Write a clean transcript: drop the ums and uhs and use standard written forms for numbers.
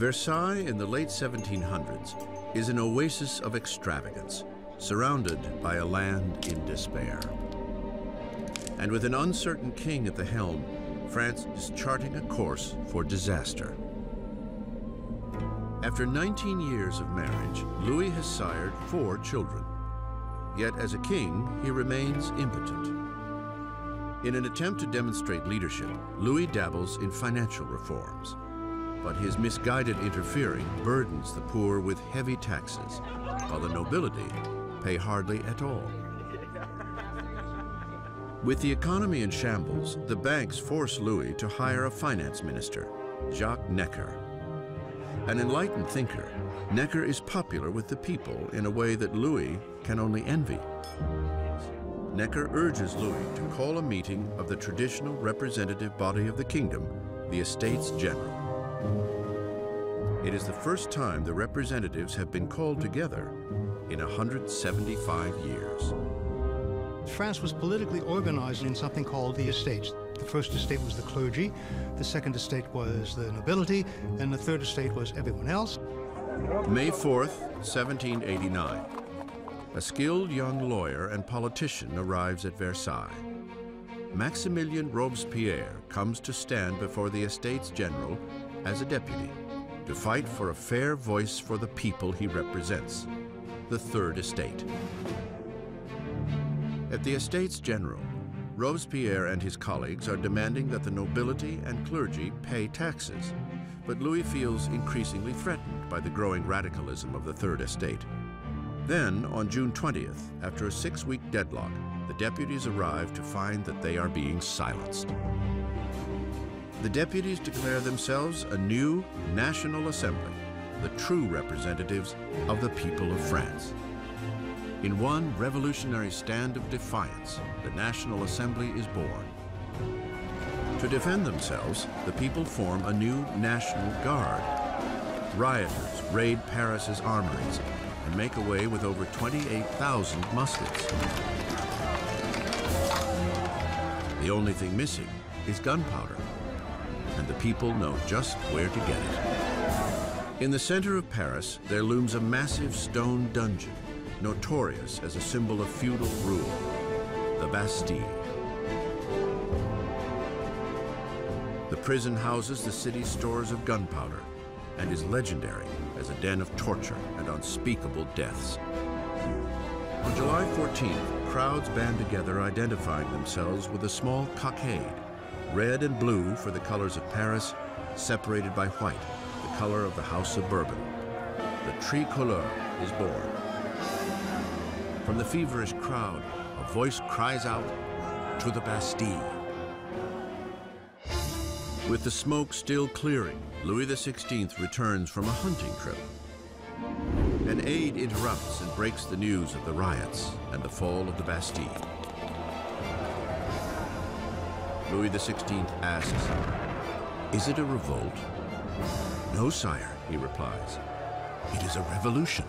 Versailles in the late 1700s is an oasis of extravagance, surrounded by a land in despair. And with an uncertain king at the helm, France is charting a course for disaster. After 19 years of marriage, Louis has sired 4 children. Yet as a king, he remains impotent. In an attempt to demonstrate leadership, Louis dabbles in financial reforms. But his misguided interfering burdens the poor with heavy taxes, while the nobility pay hardly at all. With the economy in shambles, the banks force Louis to hire a finance minister, Jacques Necker. An enlightened thinker, Necker is popular with the people in a way that Louis can only envy. Necker urges Louis to call a meeting of the traditional representative body of the kingdom, the Estates General. It is the first time the representatives have been called together in 175 years. France was politically organized in something called the estates. The first estate was the clergy, the second estate was the nobility, and the third estate was everyone else. May 4th, 1789. A skilled young lawyer and politician arrives at Versailles. Maximilien Robespierre comes to stand before the Estates General as a deputy to fight for a fair voice for the people he represents, the Third Estate. At the Estates General, Robespierre and his colleagues are demanding that the nobility and clergy pay taxes, but Louis feels increasingly threatened by the growing radicalism of the Third Estate. Then, on June 20th, after a 6-week deadlock, the deputies arrive to find that they are being silenced. The deputies declare themselves a new National Assembly, the true representatives of the people of France. In one revolutionary stand of defiance, the National Assembly is born. To defend themselves, the people form a new National Guard. Rioters raid Paris's armories and make away with over 28,000 muskets. The only thing missing is gunpowder, and the people know just where to get it. In the center of Paris, there looms a massive stone dungeon, notorious as a symbol of feudal rule, the Bastille. The prison houses the city's stores of gunpowder and is legendary as a den of torture and unspeakable deaths. On July 14th, crowds band together identifying themselves with a small cockade, red and blue for the colors of Paris, separated by white, the color of the House of Bourbon. The tricolore is born. From the feverish crowd, a voice cries out, "To the Bastille." With the smoke still clearing, Louis XVI returns from a hunting trip. An aide interrupts and breaks the news of the riots and the fall of the Bastille. Louis XVI asks, "Is it a revolt?" "No, sire," he replies. "It is a revolution."